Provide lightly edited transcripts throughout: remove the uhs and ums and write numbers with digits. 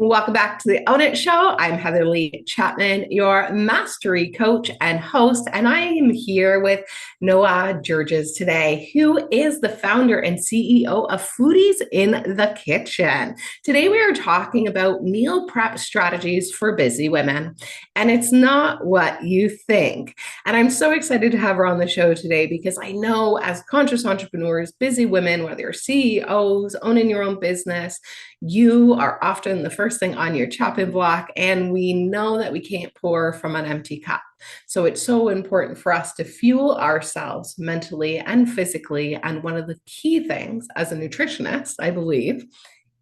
Welcome back to the Own It Show. I'm Heather Lee Chapman, your mastery coach and host, and I am here with Noha Gerges today, who is the founder and CEO of Foodies in the Kitchen. Today, we are talking about meal prep strategies for busy women, and it's not what you think. And I'm so excited to have her on the show today because I know as conscious entrepreneurs, busy women, whether you're CEOs, owning your own business, you are often the first thing on your chopping block, and we know that we can't pour from an empty cup. So it's so important for us to fuel ourselves mentally and physically. And one of the key things as a nutritionist, I believe,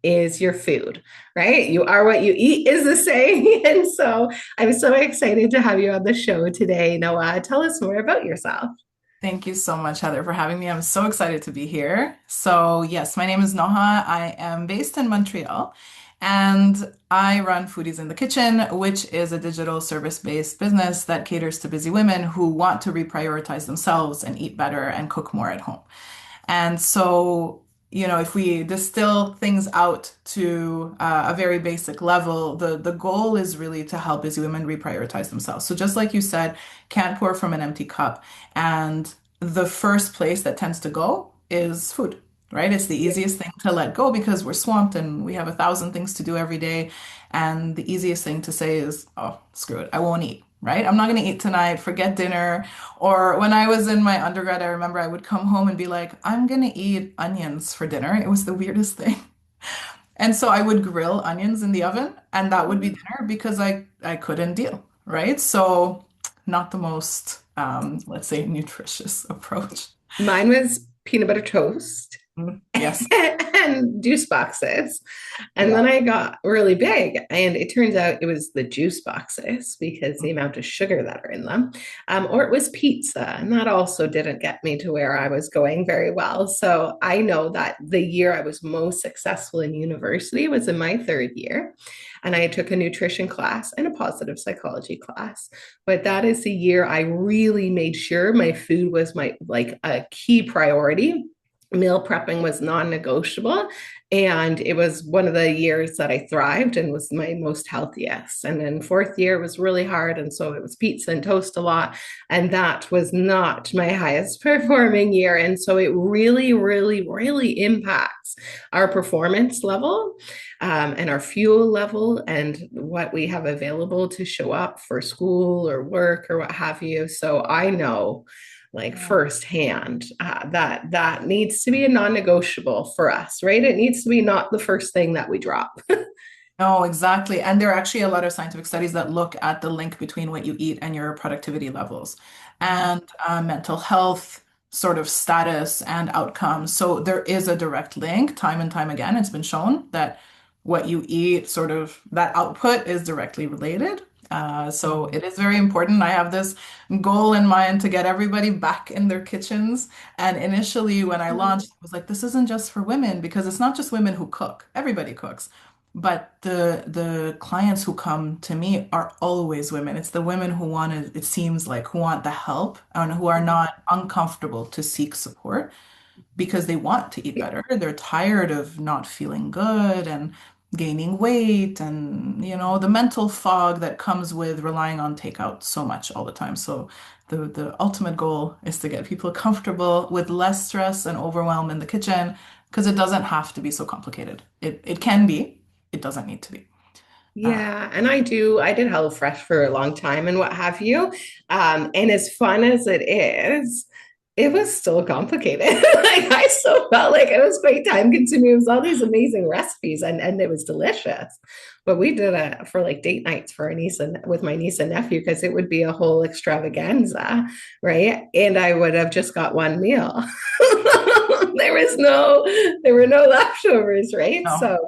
is your food, right? You are what you eat is the saying. And so I'm so excited to have you on the show today, Noha. Tell us more about yourself. Thank you so much, Heather, for having me. I'm so excited to be here. So, yes, my name is Noha. I am based in Montreal and I run Foodies in the Kitchen, which is a digital service-based business that caters to busy women who want to reprioritize themselves and eat better and cook more at home. And so, if we distill things out to a very basic level, the goal is really to help busy women reprioritize themselves. So just like you said, can't pour from an empty cup. And the first place that tends to go is food, right? It's the easiest thing to let go because we're swamped and we have 1,000 things to do every day. And the easiest thing to say is, oh, screw it, I won't eat, right? I'm not going to eat tonight, forget dinner. Or when I was in my undergrad, I remember I would come home and be like, I'm gonna eat onions for dinner. It was the weirdest thing. And so I would grill onions in the oven and that would be dinner because I couldn't deal, right? So not the most let's say nutritious approach. Mine was peanut butter toast Yes. and juice boxes. And Yeah. then I got really big, and it turns out it was the juice boxes because the amount of sugar that are in them, or it was pizza. And that also didn't get me to where I was going very well. So I know that the year I was most successful in university was in my third year. And I took a nutrition class and a positive psychology class. But that is the year I really made sure my food was my like a key priority. Meal prepping was non-negotiable, and it was one of the years that I thrived and was my most healthiest. And then fourth year was really hard, and so it was pizza and toast a lot, and that was not my highest performing year. And so it really, really, really impacts our performance level, and our fuel level and what we have available to show up for school or work or what have you. So I know like Yeah. firsthand, that needs to be a non-negotiable for us, right? It needs to be not the first thing that we drop. No, exactly. And there are actually a lot of scientific studies that look at the link between what you eat and your productivity levels and mental health sort of status and outcomes. So there is a direct link, time and time again. It's been shown that what you eat, sort of that output is directly related. So it is very important. I have this goal in mind to get everybody back in their kitchens. And initially, when I launched, I was like, this isn't just for women because it's not just women who cook. Everybody cooks. But the clients who come to me are always women. It's the women who want to, it seems like, who want the help and who are not uncomfortable to seek support because they want to eat better. They're tired of not feeling good and gaining weight and, the mental fog that comes with relying on takeout so much all the time. So the ultimate goal is to get people comfortable with less stress and overwhelm in the kitchen because it doesn't have to be so complicated. It can be. It doesn't need to be. Uh, Yeah, and I did HelloFresh for a long time and what have you. And as fun as it is, it was still complicated. Like I still felt like it was quite time consuming. It was all these amazing recipes and it was delicious. But we did it for like date nights for our niece and with my niece and nephew because it would be a whole extravaganza, right? And I would have just got one meal. there was no there were no leftovers, right? no. So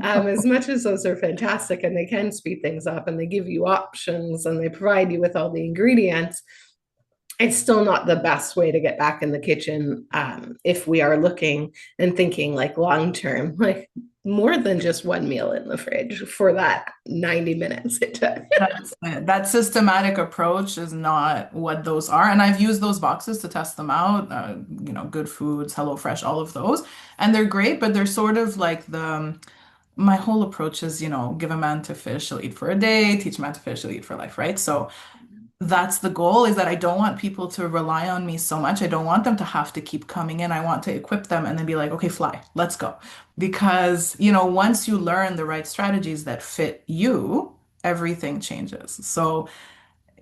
as much as those are fantastic and they can speed things up and they give you options and they provide you with all the ingredients, it's still not the best way to get back in the kitchen, if we are looking and thinking like long term, like more than just one meal in the fridge for that 90 minutes it took. That systematic approach is not what those are. And I've used those boxes to test them out, Good Foods, HelloFresh, all of those. And they're great, but they're sort of like the my whole approach is, give a man to fish, he'll eat for a day, teach a man to fish, he'll eat for life, right? So that's the goal is that I don't want people to rely on me so much. I don't want them to have to keep coming in. I want to equip them and then be like, okay, fly, let's go. Because, once you learn the right strategies that fit you, everything changes. So,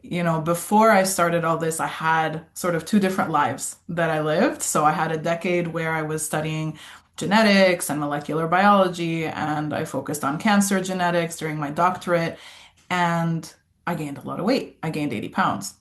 before I started all this, I had sort of two different lives that I lived. So I had a decade where I was studying genetics and molecular biology, and I focused on cancer genetics during my doctorate. And I gained a lot of weight. I gained 80 pounds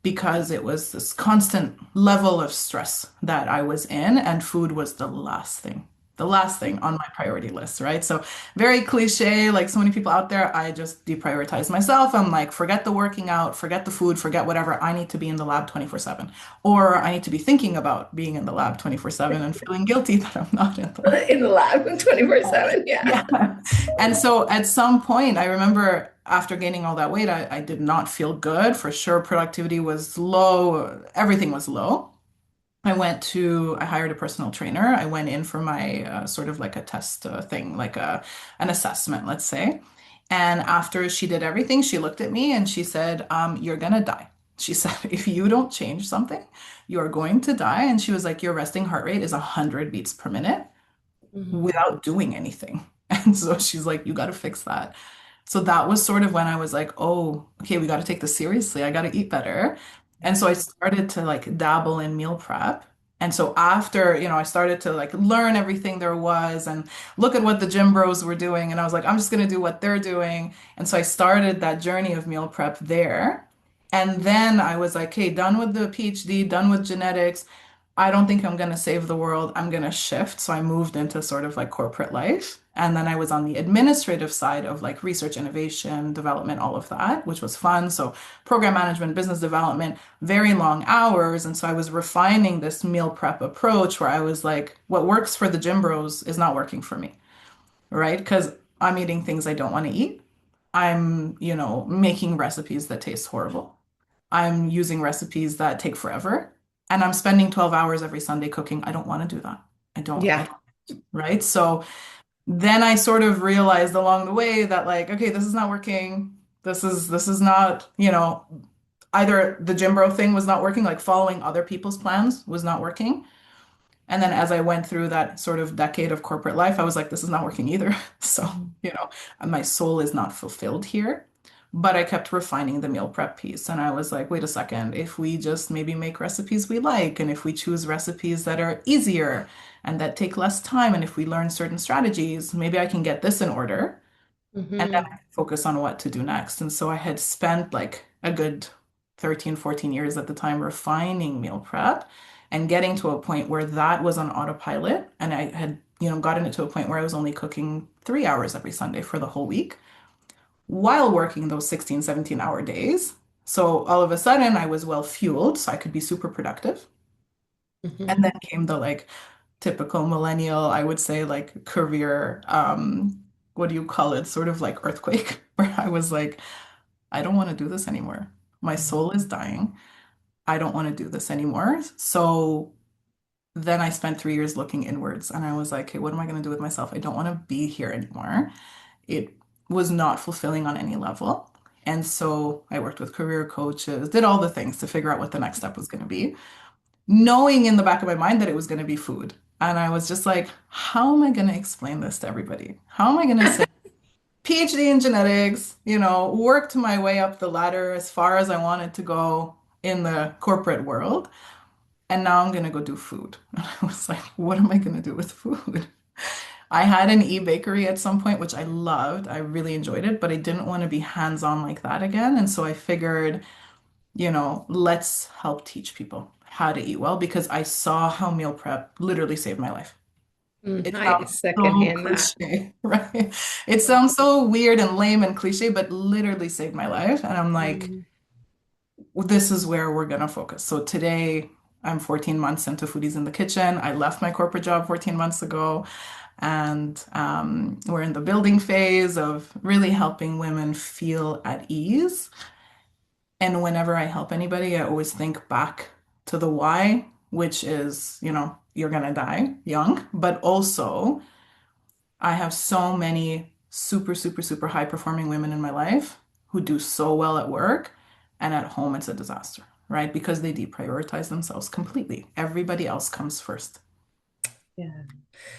because it was this constant level of stress that I was in, and food was the last thing on my priority list, right? So, very cliche, like so many people out there, I just deprioritize myself. I'm like, forget the working out, forget the food, forget whatever. I need to be in the lab 24/7, or I need to be thinking about being in the lab 24/7 and feeling guilty that I'm not in the lab. In the lab 24/7. Yeah. Yeah. And so at some point, I remember after gaining all that weight, I did not feel good. For sure, productivity was low, everything was low. I hired a personal trainer. I went in for my sort of like a test thing, like an assessment, let's say. And after she did everything, she looked at me and she said, You're gonna die. She said, If you don't change something, you're going to die. And she was like, Your resting heart rate is 100 beats per minute Mhm. without doing anything. And so she's like, you got to fix that. So that was sort of when I was like, oh, okay, we got to take this seriously. I got to eat better. And so I started to like dabble in meal prep. And so after, I started to like learn everything there was and look at what the gym bros were doing. And I was like, I'm just going to do what they're doing. And so I started that journey of meal prep there. And then I was like, hey, done with the PhD, done with genetics. I don't think I'm going to save the world. I'm going to shift. So I moved into sort of like corporate life. And then I was on the administrative side of like research, innovation, development, all of that, which was fun. So program management, business development, very long hours. And so I was refining this meal prep approach where I was like, what works for the gym bros is not working for me, right? Because I'm eating things I don't want to eat. I'm, making recipes that taste horrible. I'm using recipes that take forever, and I'm spending 12 hours every Sunday cooking. I don't want to do that. I Yeah. don't, right? So then I sort of realized along the way that like, okay, this is not working. This is not, either the gym bro thing was not working, like following other people's plans was not working. And then as I went through that sort of decade of corporate life, I was like, this is not working either. So, you know, my soul is not fulfilled here. But I kept refining the meal prep piece. And I was like, wait a second, if we just maybe make recipes we like, and if we choose recipes that are easier and that take less time, and if we learn certain strategies, maybe I can get this in order and then Hmm. I could focus on what to do next. And so I had spent like a good 13, 14 years at the time refining meal prep and getting to a point where that was on autopilot. And I had, gotten it to a point where I was only cooking 3 hours every Sunday for the whole week while working those 16, 17-hour days. So all of a sudden I was well fueled, so I could be super productive. And Hmm. then came the like typical millennial, I would say like career, what do you call it? Sort of like earthquake, where I was like, I don't want to do this anymore. My soul is dying. I don't want to do this anymore. So then I spent 3 years looking inwards and I was like, hey, what am I going to do with myself? I don't want to be here anymore. It was not fulfilling on any level. And so I worked with career coaches, did all the things to figure out what the next step was going to be, knowing in the back of my mind that it was going to be food. And I was just like, how am I going to explain this to everybody? How am I going to say PhD in genetics, worked my way up the ladder as far as I wanted to go in the corporate world. And now I'm going to go do food. And I was like, what am I going to do with food? I had an e-bakery at some point, which I loved. I really enjoyed it, but I didn't want to be hands-on like that again. And so I figured, let's help teach people how to eat well because I saw how meal prep literally saved my life. It I sounds so secondhand that. cliche, right? It sounds so weird and lame and cliche, but literally saved my life. And I'm like, Mm. well, this is where we're gonna focus. So today, I'm 14 months into Foodies in the Kitchen. I left my corporate job 14 months ago, and we're in the building phase of really helping women feel at ease. And whenever I help anybody, I always think back to the why, which is, you're gonna die young, but also I have so many super, super, super high performing women in my life who do so well at work, and at home it's a disaster, right? Because they deprioritize themselves completely. Everybody else comes first. Yeah.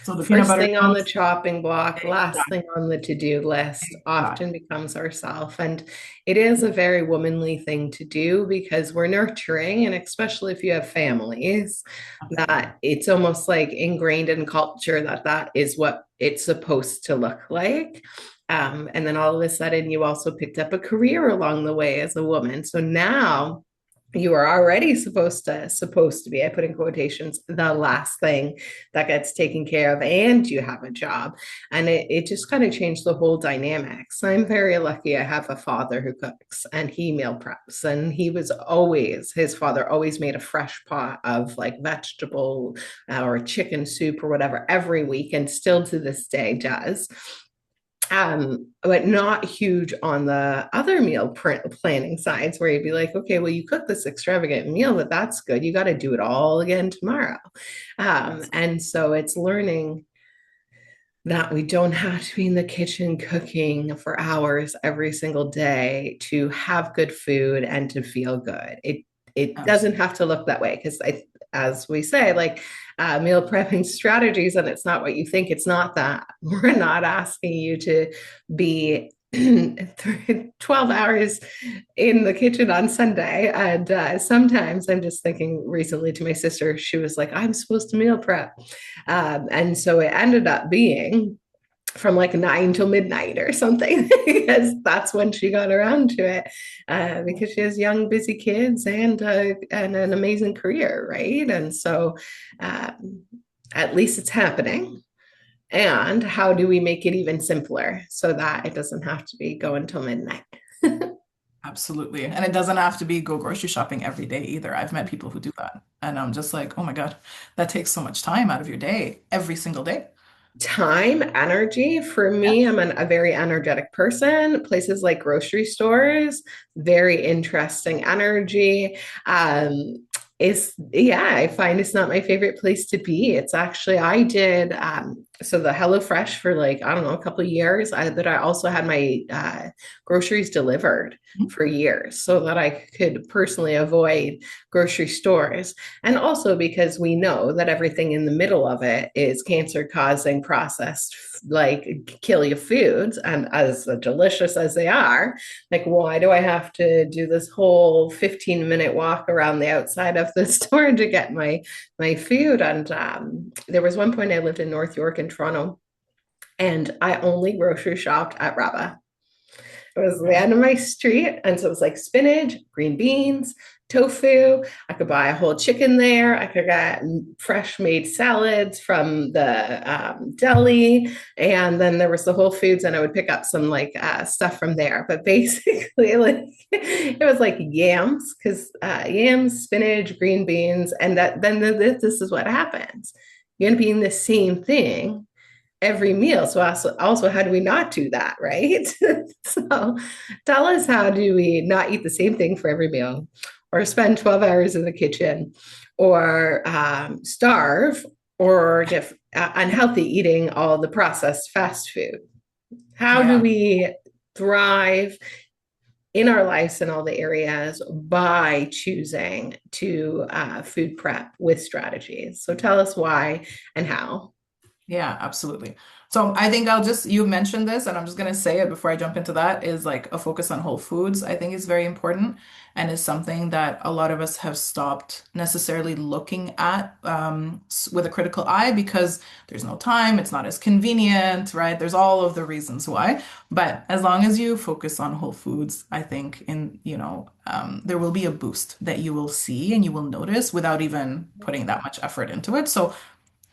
So the peanut First butter thing on the toast, chopping block, last thing exactly. on the to-do list often Exactly. becomes ourself. And it is a very womanly thing to do because we're nurturing, and especially if you have families, Absolutely. that it's almost like ingrained in culture that that is what it's supposed to look like. And then all of a sudden, you also picked up a career along the way as a woman. So now you are already supposed to be, I put in quotations, the last thing that gets taken care of, and you have a job. And it just kind of changed the whole dynamics. I'm very lucky I have a father who cooks and he meal preps, and he was always, his father always made a fresh pot of like vegetable or chicken soup or whatever every week, and still to this day does. But not huge on the other meal planning sides where you'd be like, okay, well, you cook this extravagant meal, but that's good. You got to do it all again tomorrow. Yes. And so it's learning that we don't have to be in the kitchen cooking for hours every single day to have good food and to feel good. It doesn't Absolutely. have to look that way because as we say, like meal prepping strategies, and it's not what you think. It's not that we're not asking you to be 12 hours in the kitchen on Sunday. And sometimes I'm just thinking recently to my sister, she was like, I'm supposed to meal prep. And so it ended up being from like 9 till midnight or something, because that's when she got around to it. Because she has young, busy kids and an amazing career, right? And so at least it's happening. And how do we make it even simpler so that it doesn't have to be going till midnight? Absolutely. And it doesn't have to be go grocery shopping every day either. I've met people who do that. And I'm just like, oh my God, that takes so much time out of your day every single day. Time, energy. For Yeah. me, a very energetic person. Places like grocery stores, very interesting energy. Is yeah, I find it's not my favorite place to be. It's actually I did so the HelloFresh for like I don't know a couple of years. That I also had my groceries delivered for years so that I could personally avoid grocery stores. And also because we know that everything in the middle of it is cancer causing processed, like kill you foods. And as delicious as they are, like, why do I have to do this whole 15-minute walk around the outside of the store to get my food? And there was one point I lived in North York in Toronto, and I only grocery shopped at Raba. It was the Okay. end of my street. And so it was like spinach, green beans, tofu. I could buy a whole chicken there. I could get fresh made salads from the deli. And then there was the Whole Foods, and I would pick up some like stuff from there. But basically, like it was like yams, because yams, spinach, green beans. And that then this is what happens. You're going to be in the same thing every meal. So also how do we not do that, right? So tell us, how do we not eat the same thing for every meal, or spend 12 hours in the kitchen, or starve, or get unhealthy eating all the processed fast food? How do Yeah. we thrive in our lives in all the areas by choosing to food prep with strategies? So tell us why and how. Yeah, absolutely. So I think you mentioned this, and I'm just going to say it before I jump into that, is like a focus on whole foods, I think is very important and is something that a lot of us have stopped necessarily looking at with a critical eye because there's no time, it's not as convenient, right? There's all of the reasons why. But as long as you focus on whole foods, I think there will be a boost that you will see and you will notice without even putting that much effort into it. So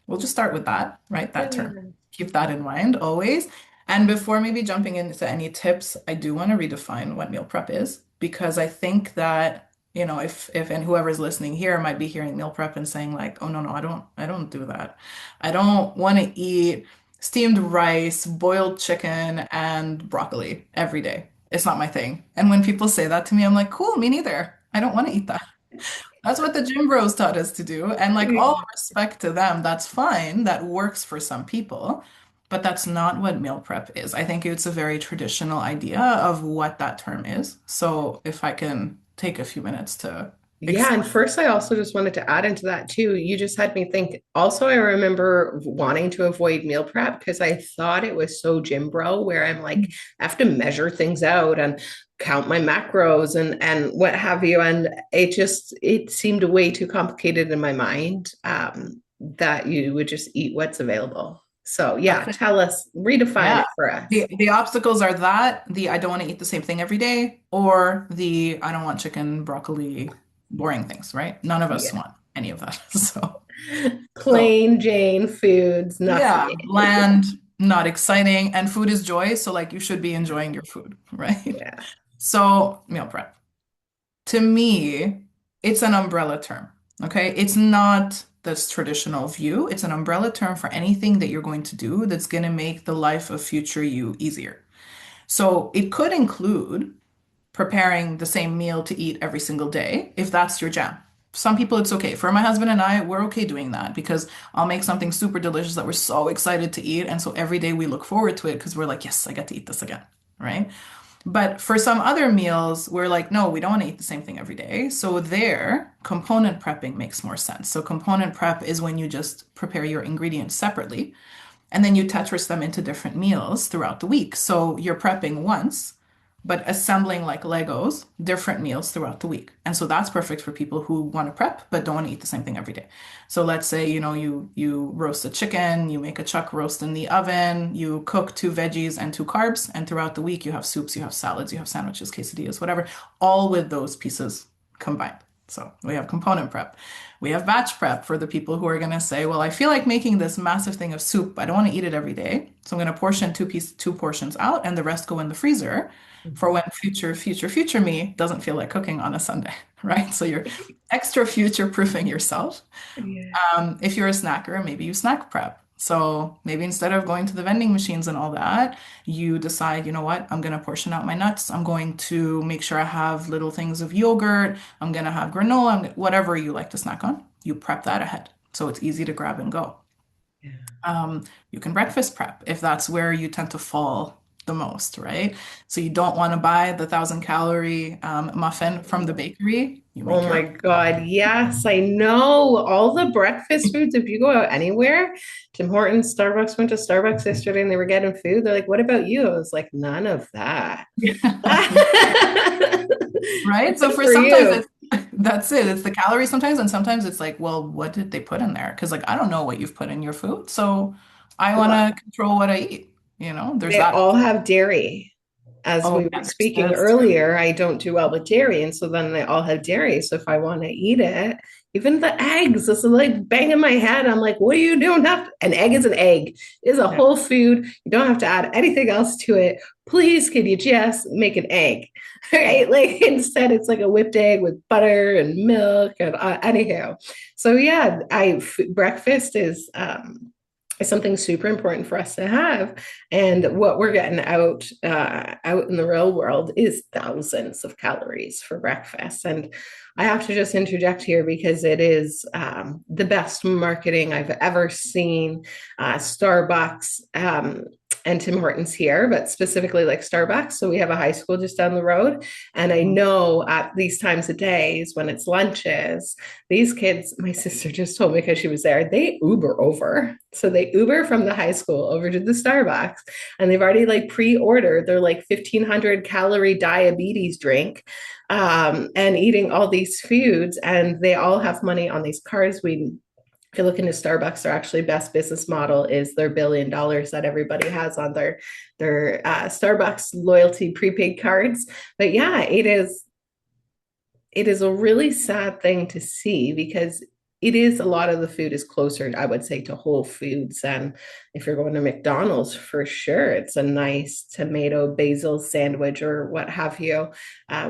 we'll just start with that, right? That term. Yeah. Keep that in mind always. And before maybe jumping into any tips, I do want to redefine what meal prep is because I think that, if and whoever's listening here might be hearing meal prep and saying like, "Oh no, I don't do that. I don't want to eat steamed rice, boiled chicken, and broccoli every day. It's not my thing." And when people say that to me, I'm like, "Cool, me neither. I don't want to eat that." That's what the gym bros taught us to do. And like all respect to them, that's fine. That works for some people. but that's not what meal prep is. I think it's a very traditional idea of what that term is. So if I can take a few minutes to Yeah, and explain. first I also just wanted to add into that too. You just had me think. Also, I remember wanting to avoid meal prep because I thought it was so gym bro, where I'm like, I have to measure things out and count my macros and what have you. And it seemed way too complicated in my mind, that you would just eat what's available. So yeah, That's it. tell us, redefine Yeah. it for us. The obstacles are that the I don't want to eat the same thing every day, or the I don't want chicken, broccoli, boring things, right? None of us Yeah. want any of that. So Plain Jane foods, not for yeah, me. bland, not exciting, and food is joy, so like you should be enjoying your food, right? Yeah. So meal prep. To me, it's an umbrella term. Okay. It's not this traditional view. It's an umbrella term for anything that you're going to do that's going to make the life of future you easier. So it could include preparing the same meal to eat every single day if that's your jam. Some people, it's okay. For my husband and I, we're okay doing that because I'll make something super delicious that we're so excited to eat. And so every day we look forward to it because we're like, yes, I get to eat this again. Right. But for some other meals, we're like, no, we don't want to eat the same thing every day. So there, component prepping makes more sense. So component prep is when you just prepare your ingredients separately and then you Tetris them into different meals throughout the week. So you're prepping once, but assembling like Legos, different meals throughout the week. And so that's perfect for people who want to prep but don't want to eat the same thing every day. So let's say, you roast a chicken, you make a chuck roast in the oven, you cook two veggies and two carbs, and throughout the week you have soups, you have salads, you have sandwiches, quesadillas, whatever, all with those pieces combined. So we have component prep. We have batch prep for the people who are going to say, well, I feel like making this massive thing of soup. I don't want to eat it every day. So I'm going to portion two portions out and the rest go in the freezer for when future me doesn't feel like cooking on a Sunday, right? So you're extra future proofing yourself. Yeah. If you're a snacker, maybe you snack prep. So maybe instead of going to the vending machines and all that, you decide, you know what, I'm going to portion out my nuts. I'm going to make sure I have little things of yogurt. I'm going to have granola, whatever you like to snack on. You prep that ahead. So it's easy to grab and go. Yeah. You can breakfast prep if that's where you tend to fall the most, right? So you don't want to buy the 1,000 calorie muffin from the bakery. You make Oh your my God. Yes, I know. All the breakfast foods, if you go out anywhere, Tim Hortons, Starbucks, went to Starbucks yesterday and they were getting food. They're like, what about you? I was like, none of that. own. Right? So Good for for sometimes you. it's that's it. It's the calories sometimes, and sometimes it's like, well, what did they put in there? Because like I don't know what you've put in your food, so I want Well, to control what I eat. There's they that. all have dairy. As Oh we yeah, were speaking that's true. earlier, I don't do well with dairy. And so then they all have dairy. So if I want to eat it, even the eggs, this is like banging my head. I'm like, what do you do? Not an egg is an egg, it is a Yeah. whole food. You don't have to add anything else to it. Please, can you just make an egg? Yeah. Right? Like instead, it's like a whipped egg with butter and milk and anyhow. So yeah, breakfast is something super important for us to have. And what we're getting out in the real world is thousands of calories for breakfast. And I have to just interject here because it is the best marketing I've ever seen. Starbucks and Tim Hortons here, but specifically like Starbucks. So we have a high school just down the road. And I Mhm. know at these times of days when it's lunches, these kids, my sister just told me because she was there, they Uber over. So they Uber from the high school over to the Starbucks and they've already like pre-ordered their like 1,500 calorie diabetes drink, and eating all these foods. And they all have money on these cards. If you look into Starbucks, their actually best business model is their $1 billion that everybody has on their Starbucks loyalty prepaid cards. But yeah, it is a really sad thing to see because it is a lot of the food is closer, I would say, to Whole Foods. And if you're going to McDonald's, for sure, it's a nice tomato basil sandwich or what have you,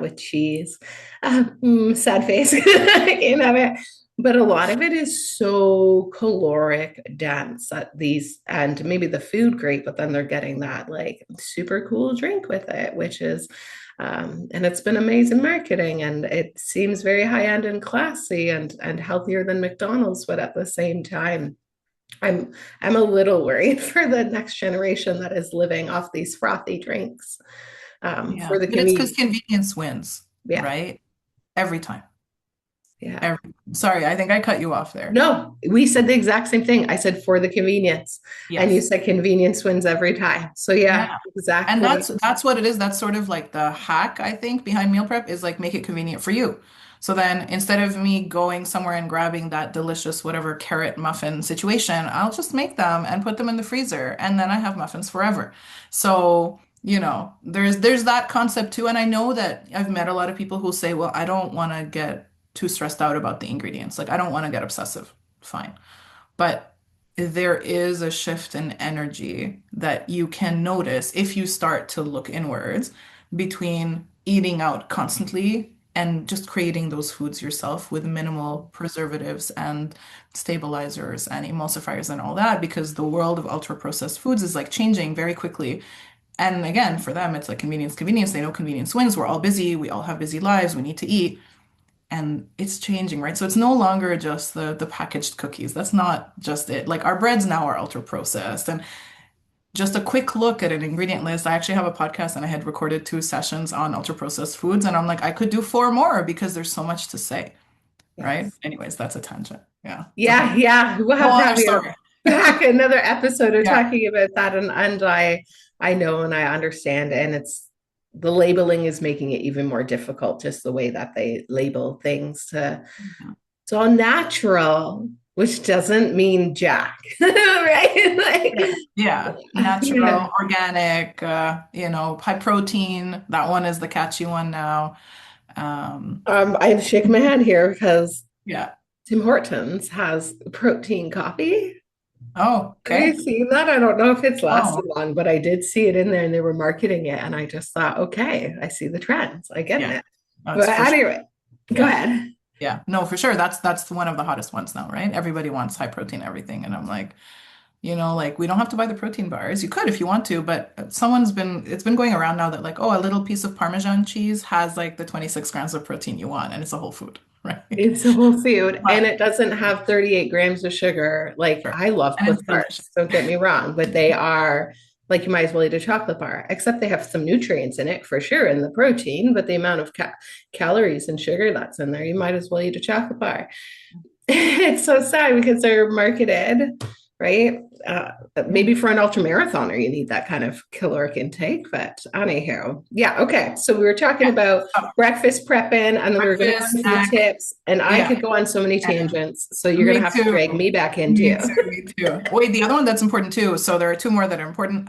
with cheese. Sad face. I can't have it. But a lot of it is so caloric dense that these, and maybe the food great, but then they're getting that like super cool drink with it, which is and it's been amazing marketing and it seems very high end and classy and healthier than McDonald's, but at the same time. I'm I'm a little worried for the next generation that is living off these frothy drinks. Yeah. For the But it's because convenience. convenience wins, Yeah, right? Every time. yeah. Every Sorry, I think I cut you off there. No, we said the exact same thing. I said for the convenience, and you Yes. said convenience wins every time. So yeah, Yeah. And exactly. that's what it is. That's sort of like the hack, I think, behind meal prep is like make it convenient for you. So then instead of me going somewhere and grabbing that delicious whatever carrot muffin situation, I'll just make them and put them in the freezer and then I have muffins forever. So, there's that concept too. And I know that I've met a lot of people who say, well, I don't want to get too stressed out about the ingredients. Like I don't want to get obsessive. Fine. But there is a shift in energy that you can notice if you start to look inwards between eating out constantly and just creating those foods yourself with minimal preservatives and stabilizers and emulsifiers and all that, because the world of ultra processed foods is like changing very quickly. And again, for them, it's like convenience, convenience. They know convenience wins. We're all busy. We all have busy lives. We need to eat and it's changing, right? So it's no longer just the packaged cookies. That's not just it. Like our breads now are ultra processed. And just a quick look at an ingredient list. I actually have a podcast and I had recorded 2 sessions on ultra processed foods. And I'm like, I could do 4 more because there's so much to say, right? Yes. Anyways, that's a tangent. Yeah. It's a Yeah, yeah. We'll have whole to other have you story. back another episode of Yeah. talking about that. And I know and I understand. And it's the labeling is making it even more difficult, just the way that they label things to it's all natural, which doesn't mean jack, right? Yeah. Like, Yeah. yeah. Natural, organic, high protein. That one is the catchy one now. Um, I'm shaking my head here because yeah. Tim Hortons has protein coffee. Oh, Have you okay. seen that? I don't know if it's lasted Oh, long, but I did see it in there and they were marketing it. And I just thought, okay, I see the trends. I get yeah. it. That's But for sure. anyway, go Yeah. ahead. Yeah. No, for sure. That's one of the hottest ones now, right? Everybody wants high protein everything. And I'm like, like we don't have to buy the protein bars. You could if you want to, but it's been going around now that like, oh, a little piece of Parmesan cheese has like the 26 grams of protein you want, and it's a whole food, right? It's a whole food and But it doesn't have 38 grams of sugar. Like sure. I love And it's Cliff delicious. bars, don't get me wrong, but they are like you might as well eat a chocolate bar, except they have some nutrients in it for sure in the protein, but the amount of calories and sugar that's in there, you might as well eat a chocolate bar. It's so sad because they're marketed, right? Yeah. Maybe for an ultra marathoner, you need that kind of caloric intake. But anyhow, yeah, okay. So we were talking Yeah. about So, breakfast prepping, and then we were going to go breakfast, into the snack. tips. And I Yeah. could go on so many And tangents. So you're going to me have to too. drag me back in too. Me too, me too. Wait, the other one that's important too. So there are 2 more that are important.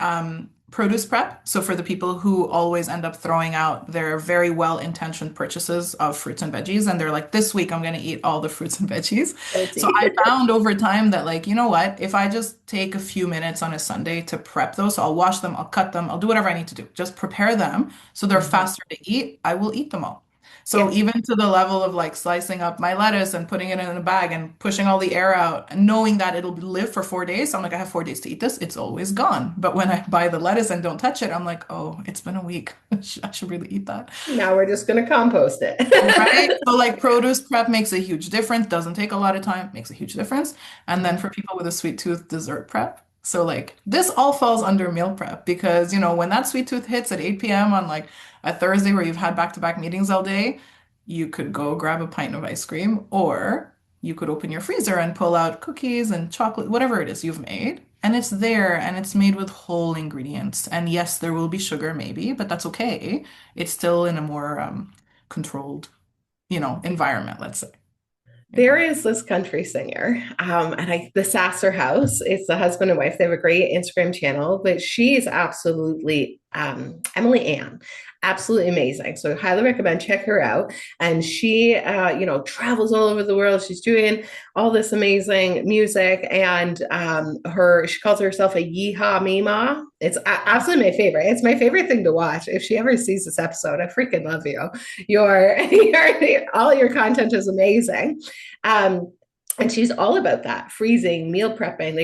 Produce prep. So for the people who always end up throwing out their very well-intentioned purchases of fruits and veggies, and they're like, this week I'm going to eat all the fruits and veggies. So Guilty. I found over time that like, you know what? If I just take a few minutes on a Sunday to prep those, so I'll wash them, I'll cut them, I'll do whatever I need to do. Just prepare them so they're Mhm. faster to eat. I will eat them all. So Yep. even to the level of like slicing up my lettuce and putting it in a bag and pushing all the air out and knowing that it'll live for 4 days. So I'm like, I have 4 days to eat this. It's always gone. But when I buy the lettuce and don't touch it, I'm like, oh, it's been a week. I should really eat that. Now we're just going to compost Right? it. So like produce prep makes a huge difference. Doesn't take a lot of time, makes a huge difference. And then Mhm. for people with a sweet tooth, dessert prep. So like this all falls under meal prep because when that sweet tooth hits at 8 p.m. on like a Thursday where you've had back-to-back meetings all day, you could go grab a pint of ice cream or you could open your freezer and pull out cookies and chocolate, whatever it is you've made. And it's there and it's made with whole ingredients. And yes, there will be sugar maybe, but that's okay. It's still in a more controlled environment, let's say, you There know. is this country singer, and the Sasser House. It's the husband and wife. They have a great Instagram channel, but she's absolutely Emily Ann, absolutely amazing. So I highly recommend check her out. And she, travels all over the world. She's doing all this amazing music, and she calls herself a yeehaw mima. It's absolutely my favorite. It's my favorite thing to watch. If she ever sees this episode, I freaking love you. All your content is amazing. Um, and she's all about that freezing, meal prepping.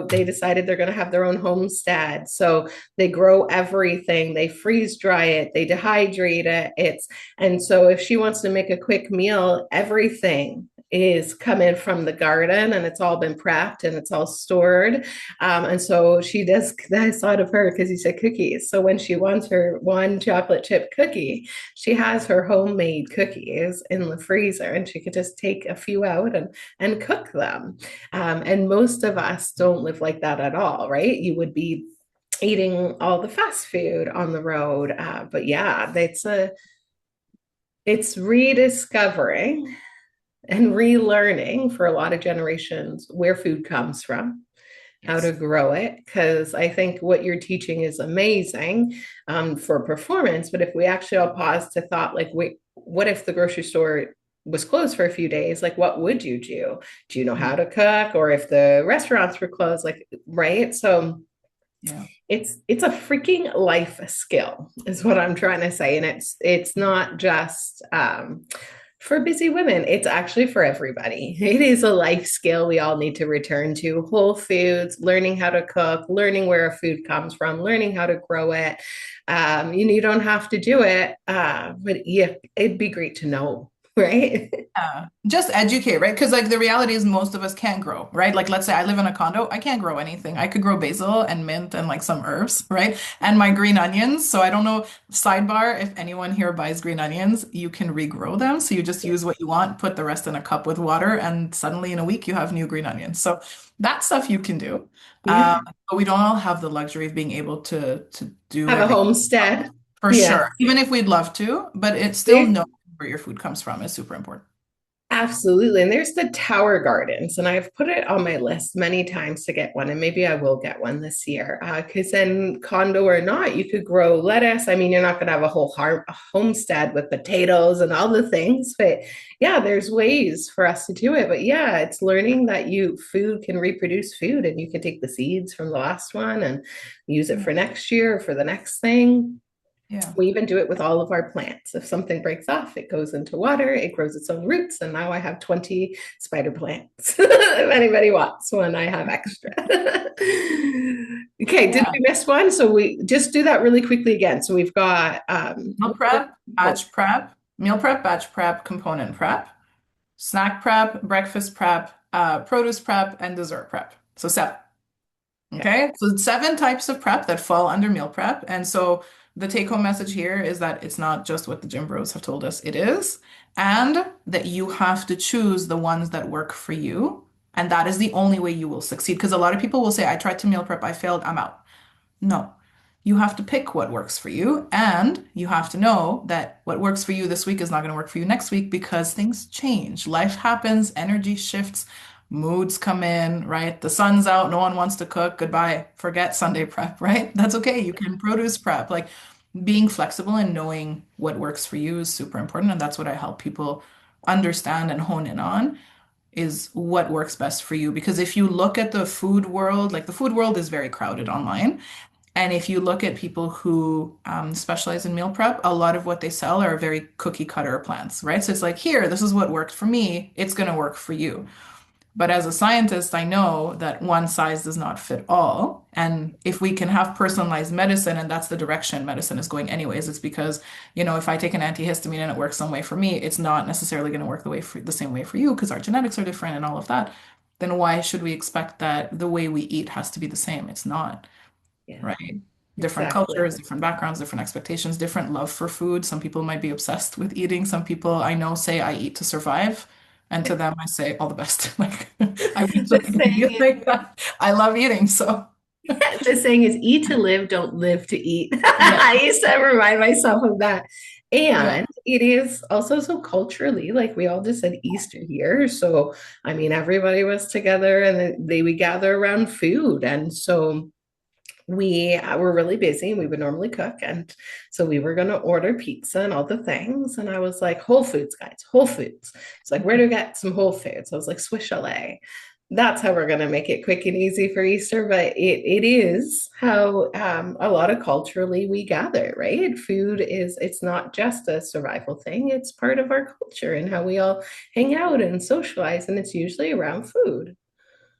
They decided they're going to have their own homestead. So they grow everything, they freeze dry it, they dehydrate it. And so if she wants to make a quick meal, everything is coming from the garden and it's all been prepped and it's all stored. And so she does, I thought of her because you said cookies. So when she wants her one chocolate chip cookie, she has her homemade cookies in the freezer and she could just take a few out and cook them. And most of us don't live like that at all, right? You would be eating all the fast food on the road. But yeah, it's rediscovering and relearning for a lot of generations where food comes from, how to Yes. grow it. Because I think what you're teaching is amazing for performance. But if we actually all pause to thought, like, wait, what if the grocery store was closed for a few days? Like, what would you do? Do you know how Mm. to cook? Or if the restaurants were closed, like, right? So Yeah. it's a freaking life skill is what I'm trying to say, and it's not just for busy women. It's actually for everybody. It is a life skill we all need to return to. Whole foods, learning how to cook, learning where food comes from, learning how to grow it. You don't have to do it, but yeah, it'd be great to know, right? Yeah, just educate, right? Because like the reality is most of us can't grow, right? Like let's say I live in a condo, I can't grow anything. I could grow basil and mint and like some herbs, right? And my green onions. So I don't know, sidebar, if anyone here buys green onions, you can regrow them. So you just use what you want, put the rest in a cup with water, and suddenly in a week you have new green onions. So that stuff you can do. Um, Yeah. but we don't all have the luxury of being able to do Have a everything homestead. for Yeah. sure, even if we'd love to, but it's still There, knowing where your food comes from is super important. Absolutely. And there's the tower gardens, and I've put it on my list many times to get one, and maybe I will get one this year. Because then, condo or not, you could grow lettuce. I mean, you're not going to have a whole homestead with potatoes and all the things, but yeah, there's ways for us to do it. But yeah, it's learning that food can reproduce food, and you can take the seeds from the last one and use it Yeah. for next year or for the next thing. Yeah. We even do it with all of our plants. If something breaks off, it goes into water, it grows its own roots, and now I have 20 spider plants. If anybody wants one, I have extra. Okay, did Yeah. we miss one? So we just do that really quickly again. So we've got Meal prep, batch prep, meal prep, batch prep, component prep, snack prep, breakfast prep, produce prep, and dessert prep. So seven. okay. Okay. So seven types of prep that fall under meal prep. And so the take-home message here is that it's not just what the gym bros have told us it is, and that you have to choose the ones that work for you. And that is the only way you will succeed. Because a lot of people will say, I tried to meal prep, I failed, I'm out. No, you have to pick what works for you, and you have to know that what works for you this week is not going to work for you next week because things change. Life happens, energy shifts, moods come in, right? The sun's out, no one wants to cook. Goodbye. Forget Sunday prep, right? That's okay. You can produce prep. Like being flexible and knowing what works for you is super important. And that's what I help people understand and hone in on is what works best for you. Because if you look at the food world, like the food world is very crowded online. And if you look at people who specialize in meal prep, a lot of what they sell are very cookie cutter plans, right? So it's like, here, this is what worked for me. It's going to work for you. But as a scientist, I know that one size does not fit all. And if we can have personalized medicine, and that's the direction medicine is going anyways, it's because, if I take an antihistamine and it works some way for me, it's not necessarily going to work the same way for you because our genetics are different and all of that. Then why should we expect that the way we eat has to be the same? It's not, Yeah, right? Different exactly. cultures, different backgrounds, different expectations, different love for food. Some people might be obsessed with eating. Some people I know say, I eat to survive. And to them, I say, all the best. Like, I wish I The could be saying like that. I love eating. So, the saying is eat to live, don't live to eat. yeah, I used to remind myself of that. yeah, And it is also so culturally, like we all just said Easter here. So, I mean, everybody was together and they would gather around food. And so we were really busy. We would normally cook. And so we were going to order pizza and all the things. And I was like, Whole Foods, guys, Whole Foods. It's like, where do we get some Whole Foods? I was like, Swiss Chalet. That's how we're going to make it quick and easy for Easter. But it is how a lot of culturally we gather, right? It's not just a survival thing, it's part of our culture and how we all hang out and socialize. And it's usually around food.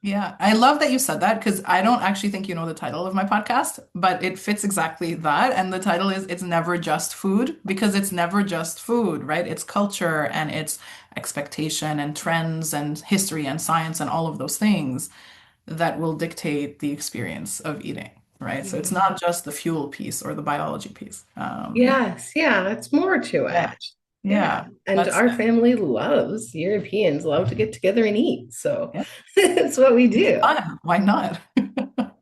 Yeah, I love that you said that because I don't actually think you know the title of my podcast, but it fits exactly that. And the title is It's Never Just Food because it's never just food, right? It's culture and it's expectation and trends and history and science and all of those things that will dictate the experience of eating, right? So it's Yeah. not just the fuel piece or the biology piece. Yes, yeah, it's more to Yeah, it. Yeah. yeah, And that's our family loves, Europeans love to get together and eat. So yeah, it's what we it's do, fun. Why not?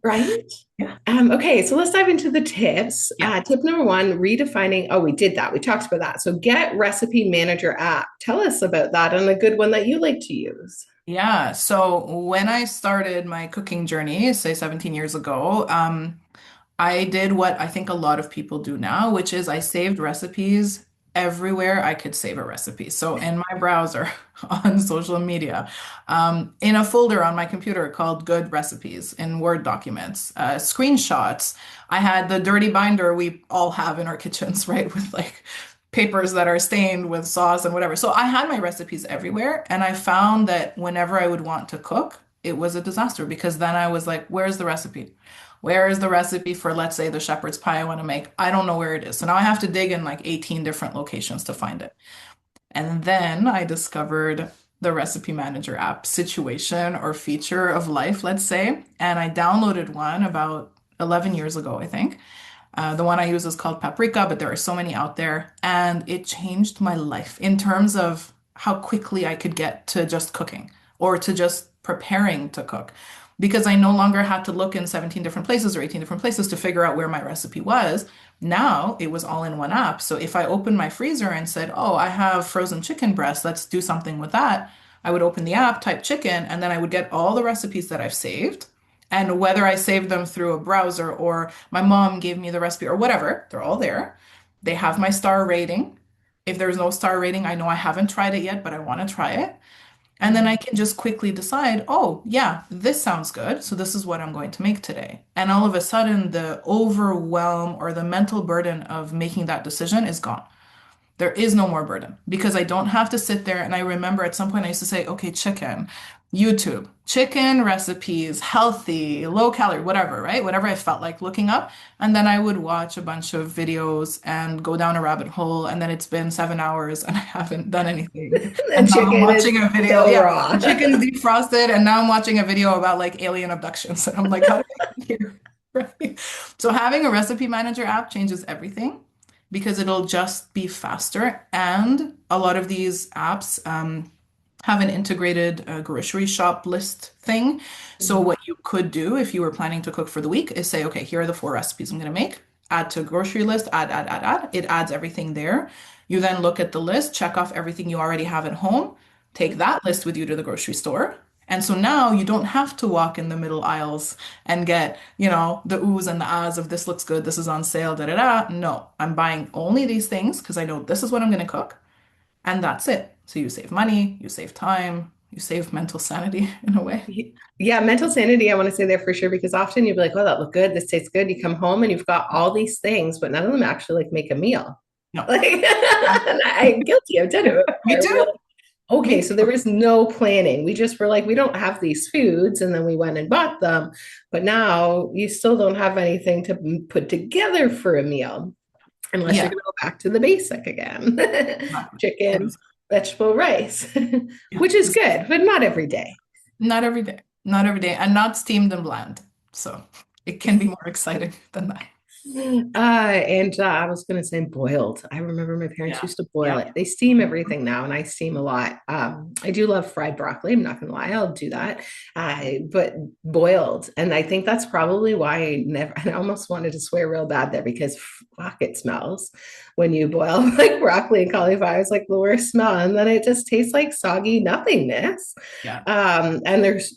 right? Yeah, Okay, so let's dive into the tips. yeah. Tip number one, redefining. Oh, we did that. We talked about that. So get Recipe Manager app. Tell us about that and a good one that you like to use. Yeah, so when I started my cooking journey, say 17 years ago, I did what I think a lot of people do now, which is I saved recipes everywhere I could save a recipe. So in my browser, on social media, in a folder on my computer called Good Recipes in Word documents, screenshots. I had the dirty binder we all have in our kitchens, right? With like papers that are stained with sauce and whatever. So I had my recipes everywhere. And I found that whenever I would want to cook, it was a disaster because then I was like, where's the recipe? Where is the recipe for, let's say, the shepherd's pie I want to make? I don't know where it is. So now I have to dig in like 18 different locations to find it. And then I discovered the Recipe Manager app situation or feature of life, let's say. And I downloaded one about 11 years ago, I think. The one I use is called Paprika, but there are so many out there. And it changed my life in terms of how quickly I could get to just cooking or to just preparing to cook. Because I no longer had to look in 17 different places or 18 different places to figure out where my recipe was. Now it was all in one app. So if I opened my freezer and said, oh, I have frozen chicken breast, let's do something with that, I would open the app, type chicken, and then I would get all the recipes that I've saved. And whether I saved them through a browser or my mom gave me the recipe or whatever, they're all there. They have my star rating. If there's no star rating, I know I haven't tried it yet, but I want to try it. And then I can just quickly decide, oh, yeah, this sounds good. So this is what I'm going to make today. And all of a sudden, the overwhelm or the mental burden of making that decision is gone. There is no more burden because I don't have to sit there. And I remember at some point I used to say, okay, chicken, YouTube, chicken recipes, healthy, low calorie, whatever, right? Whatever I felt like looking up. And then I would watch a bunch of videos and go down a rabbit hole. And then it's been 7 hours and I haven't done anything. The And now I'm chicken is watching a video. still Yeah, raw. the chicken's defrosted. And now I'm watching a video about like alien abductions. And I'm like, how did I get here? Right. So having a recipe manager app changes everything because it'll just be faster. And a lot of these apps have an integrated grocery shop list thing. So, Mhm. what you could do if you were planning to cook for the week is say, okay, here are the four recipes I'm going to make. Add to grocery list, add. It adds everything there. You then look at the list, check off everything you already have at home, take that list with you to the grocery store. And so now you don't have to walk in the middle aisles and get, the oohs and the ahs of this looks good, this is on sale, da da da. No, I'm buying only these things because I know this is what I'm going to cook, and that's it. So you save money, you save time, you save mental sanity in a way. Yeah, mental sanity, I want to say there for sure, because often you'll be like, oh, that looked good. This tastes good. You come home and you've got all these things, but none of them actually like make a meal. No, Like, and I'm guilty. I've done it me before. We're too. like, Me okay, so there too. was no planning. We just were like, we don't have these foods, and then we went and bought them. But now you still don't have anything to put together for a meal unless you're Yeah, going to go back to the basic again. exactly. Chicken, vegetable, rice, Yeah, which is good, but not every day. not every day. Not every day, and not steamed and bland. So it can be more exciting than that. And I was going to say boiled. I remember my parents Yeah. used to boil Yeah. it. They steam everything now, and I steam a lot. I do love fried broccoli. I'm not going to lie, I'll do that. But boiled, and I think that's probably why I never. I almost wanted to swear real bad there because fuck, it smells when you boil like broccoli and cauliflower. It's like the worst smell, and then it just tastes like soggy nothingness. Yeah. And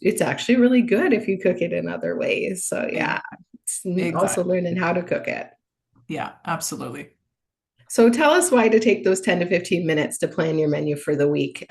it's actually really good if you cook it in other ways. So yeah, it's also Exactly. learning how to cook it. Yeah, absolutely. So tell us why to take those 10 to 15 minutes to plan your menu for the week,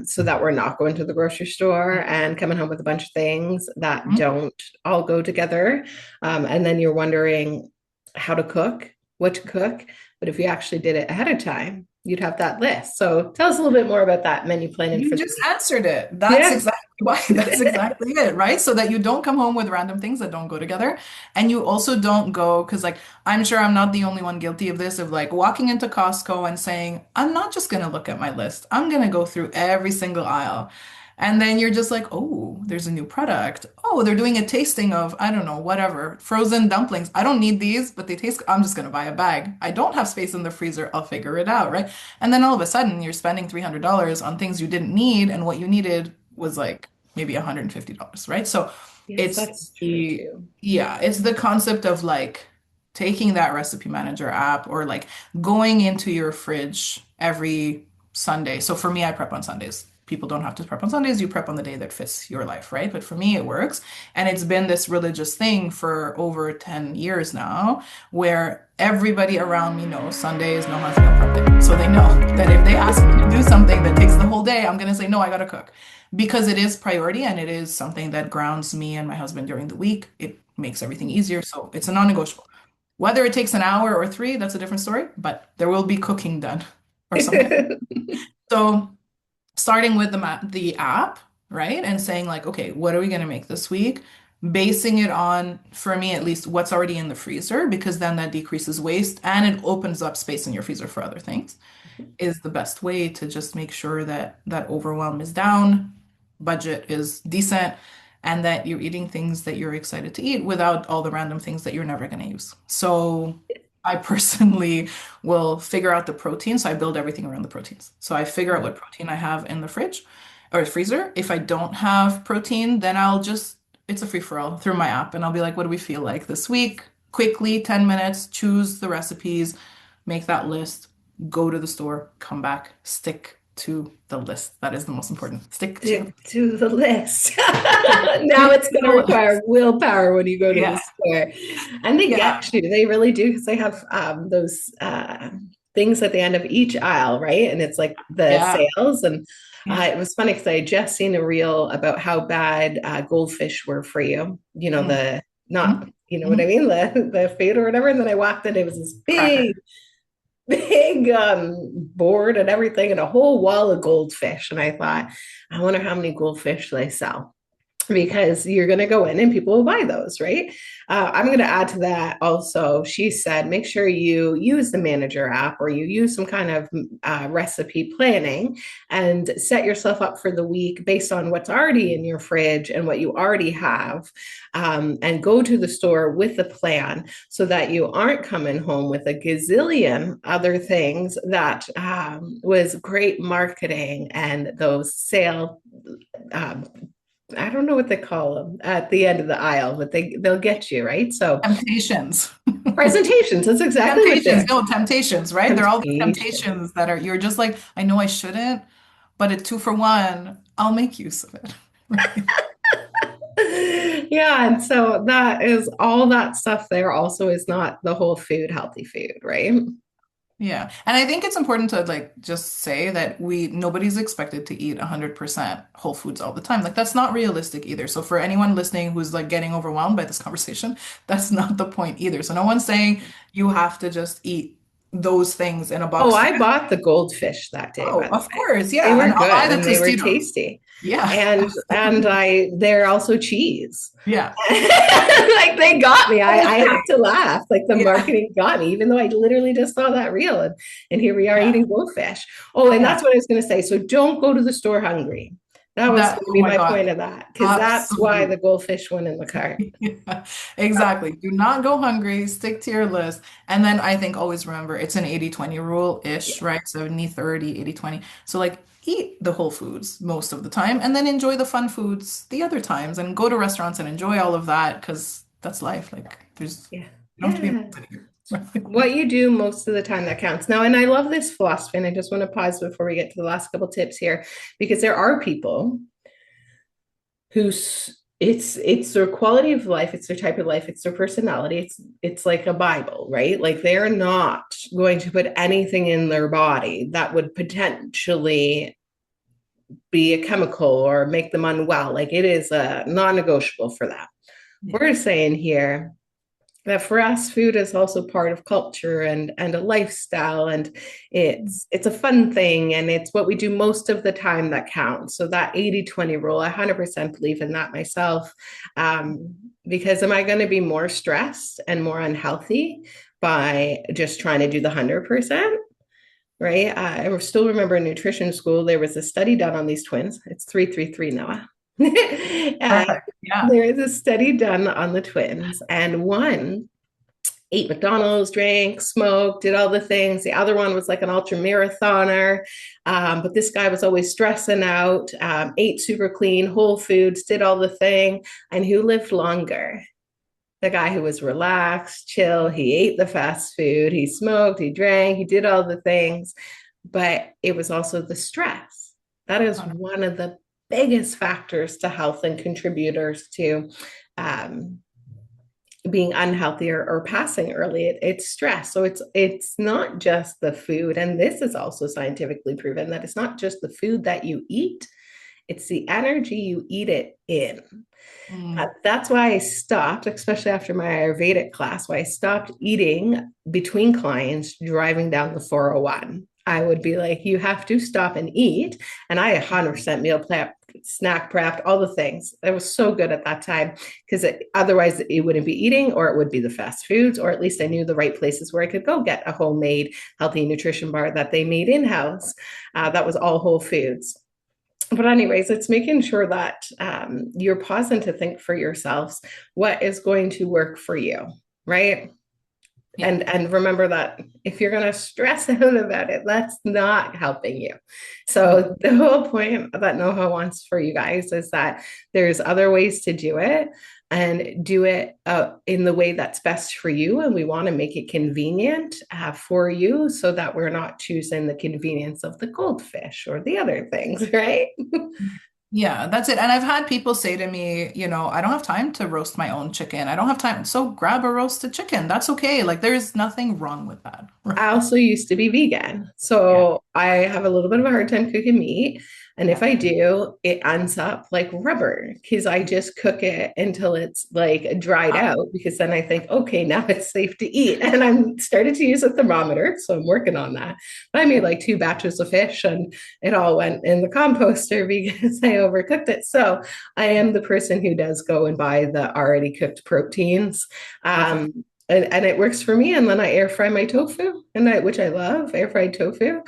so that we're not going to the grocery store and coming home with a bunch of things that Mhm. don't all go together. And then you're wondering how to cook, what to cook. But if you actually did it ahead of time, you'd have that list. So tell us a little bit more about that menu planning You for the just week. answered it. That's Yeah. exactly Why? That's exactly it, right? So that you don't come home with random things that don't go together. And you also don't go, because like I'm sure I'm not the only one guilty of this, of like walking into Costco and saying, I'm not just gonna look at my list. I'm gonna go through every single aisle. And then you're just like, oh, there's a new product. Oh, they're doing a tasting of, I don't know, whatever, frozen dumplings. I don't need these, but they taste, I'm just gonna buy a bag. I don't have space in the freezer. I'll figure it out, right? And then all of a sudden you're spending $300 on things you didn't need, and what you needed was like maybe $150, right? So Yes, it's that's true the, too. yeah, it's the concept of like taking that recipe manager app or like going into your fridge every Sunday. So for me, I prep on Sundays. People don't have to prep on Sundays. You prep on the day that fits your life, right? But for me, it works. And it's been this religious thing for over 10 years now, where everybody around me knows Sunday is Noha's meal prep day. So they know that if they ask me to do something that takes the whole day, I'm going to say, no, I got to cook because it is priority and it is something that grounds me and my husband during the week. It makes everything easier. So it's a non-negotiable. Whether it takes an hour or three, that's a different story, but there will be cooking done or some kind. So starting with the app, right? And saying like, okay, what are we going to make this week? Basing it on, for me at least, what's already in the freezer, because then that decreases waste and it opens up space in your freezer for other things, is the best way to just make sure that that overwhelm is down, budget is decent, and that you're eating things that you're excited to eat without all the random things that you're never going to use. So I personally will figure out the protein. So I build everything around the proteins. So I figure out what protein I have in the fridge or freezer. If I don't have protein, then I'll just, it's a free for all through my app. And I'll be like, what do we feel like this week? Quickly, 10 minutes, choose the recipes, make that list, go to the store, come back, stick to the list. That is the most important. Stick to Stick to the list. Now it's going to the require list. willpower when you go to the Yeah. store. And they Yeah. get you, they really do, because they have those things at the end of each aisle, right? And it's like the Yeah. sales. And Yeah. it was funny because I had just seen a reel about how bad goldfish were for you. You know, Mm. the not, Mhm. you know what I Mhm. mean? The food or whatever. And then I walked in, it was this Cracker. big board and everything and a whole wall of goldfish. And I thought, I wonder how many goldfish they sell, because you're going to go in and people will buy those, right? I'm going to add to that also. She said, make sure you use the manager app or you use some kind of recipe planning and set yourself up for the week based on what's already in your fridge and what you already have. And go to the store with a plan so that you aren't coming home with a gazillion other things that was great marketing and those sale um, I don't know what they call them at the end of the aisle, but they'll get you, right? So Temptations. presentations, that's exactly what Temptations. they're. No, temptations, right? They're all the Temptation. temptations that are, you're just like, I know I shouldn't, but at 2 for 1, I'll make use of it. Right. Yeah, and so that is all that stuff there also is not the whole food, healthy food, right? Yeah. And I think it's important to like just say that nobody's expected to eat 100% whole foods all the time. Like that's not realistic either. So for anyone listening who's like getting overwhelmed by this conversation, that's not the point either. So no one's saying you have to just eat those things in a Oh, box for, I bought the goldfish that day, oh, by the of way. course. They Yeah. were And I'll buy good the and they were Tostitos. tasty. Yeah. And Absolutely. they're also cheese. Yeah. Like they got me. Whole I thing. have to laugh. Like the Yeah. marketing got me, even though I literally just saw that reel and here we are Yeah. eating goldfish. Oh, and Yeah. that's what I was going to say. So don't go to the store hungry. That was That, going to oh be my my God. point of that, because that's why the Absolutely. goldfish went in the cart. Yeah, exactly. Do not go hungry, stick to your list. And then I think always remember it's an 80-20 rule-ish, Yeah. right? 70-30, 80-20. So like eat the whole foods most of the time and then enjoy the fun foods the other times and go to restaurants and enjoy all of that because that's life. Like Yeah. you don't have to be Yeah. invested here. What you do most of the time that counts. Now, and I love this philosophy, and I just want to pause before we get to the last couple tips here, because there are people who's it's their quality of life, it's their type of life, it's their personality, it's like a bible, right? Like they're not going to put anything in their body that would potentially be a chemical or make them unwell. Like it is a non-negotiable for them. Yeah. We're saying here, that for us food is also part of culture and a lifestyle, and it's a fun thing, and it's what we do most of the time that counts. So that 80-20 rule, I 100% believe in that myself. Because am I going to be more stressed and more unhealthy by just trying to do the 100%? Right. I still remember in nutrition school, there was a study done on these twins. It's 333, Noah. uh, Perfect. Yeah. there is a study done on the twins, and one ate McDonald's, drank, smoked, did all the things. The other one was like an ultra marathoner. But this guy was always stressing out, ate super clean, whole foods, did all the thing. And who lived longer? The guy who was relaxed, chill. He ate the fast food, he smoked, he drank, he did all the things. But it was also the stress. That is one of the biggest factors to health and contributors to um, being unhealthy or passing early. It's stress. So it's not just the food, and this is also scientifically proven that it's not just the food that you eat, it's the energy you eat it in. Mm. That's why I stopped, especially after my Ayurvedic class, why I stopped eating between clients driving down the 401. I would be like, you have to stop and eat. And I 100% meal prep, snack prepped, all the things. It was so good at that time because otherwise it wouldn't be eating, or it would be the fast foods, or at least I knew the right places where I could go get a homemade healthy nutrition bar that they made in house. That was all whole foods. But anyways, it's making sure that you're pausing to think for yourselves what is going to work for you, right? Yeah. And remember that if you're going to stress out about it, that's not helping you. So the whole point that Noha wants for you guys is that there's other ways to do it, and do it in the way that's best for you. And we want to make it convenient for you, so that we're not choosing the convenience of the goldfish or the other things, right? Yeah, that's it. And I've had people say to me, I don't have time to roast my own chicken. I don't have time. So grab a roasted chicken. That's okay. Like there's nothing wrong with that. I also used to be vegan. Yeah. So I have a little bit of a hard time cooking meat. And if Yeah. I do, it ends up like rubber because I just cook it until it's like dried Uh, out, because then I think, okay, now it's safe to eat. And I'm started to use a thermometer. So I'm working on that. But I made like 2 batches of fish and it all went in the composter because I overcooked it. So I am the person who does go and buy the already cooked proteins. Perfect. And it works for me. And then I air fry my tofu, which I love, air fried tofu.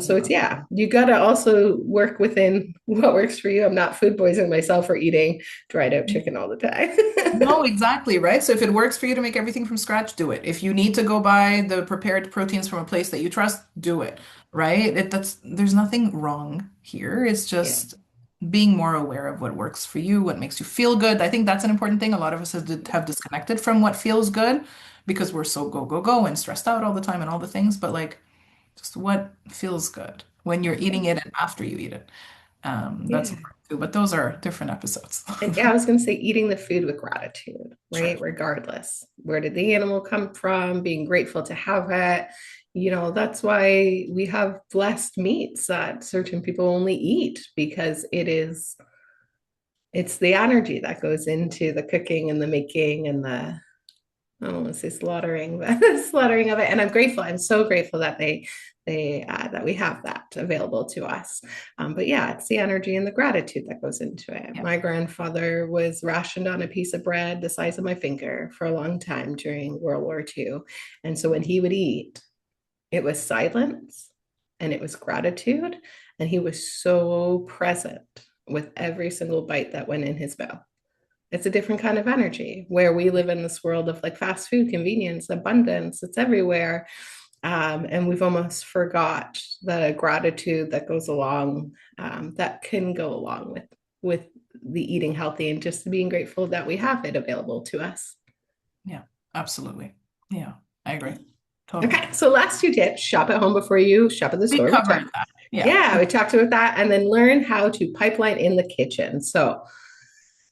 So it's, Yeah. yeah, you got to also work within what works for you. I'm not food poisoning myself or eating dried out chicken all the time. No, exactly, right? So if it works for you to make everything from scratch, do it. If you need to go buy the prepared proteins from a place that you trust, do it, right? There's nothing wrong here. It's Yeah. just being more aware of what works for you, what makes you feel good. I think that's an important thing. A lot of us have disconnected from what feels good because we're so go, go, go and stressed out all the time and all the things, but like just what feels good when you're eating it and after you eat it. That's Yeah. important too, but those are different episodes. And yeah, I was going to say eating the food with gratitude, Sure. right? Regardless, where did the animal come from? Being grateful to have it. That's why we have blessed meats that certain people only eat, because it's the energy that goes into the cooking and the making and I don't want to say slaughtering, but slaughtering of it. And I'm grateful. I'm so grateful that that we have that available to us. But yeah, it's the energy and the gratitude that goes into it. Yeah. My grandfather was rationed on a piece of bread the size of my finger for a long time during World War II. And so when he would eat, it was silence and it was gratitude. And he was so present with every single bite that went in his mouth. It's a different kind of energy where we live in this world of like fast food, convenience, abundance. It's everywhere. And we've almost forgot the gratitude that goes along, that can go along with the eating healthy and just being grateful that we have it available to us. Yeah, absolutely. Yeah, I agree. Totally. Okay, so last 2 tips: shop at home before you shop at the We store. covered that. Yeah. Yeah, we talked about that, and then learn how to pipeline in the kitchen. So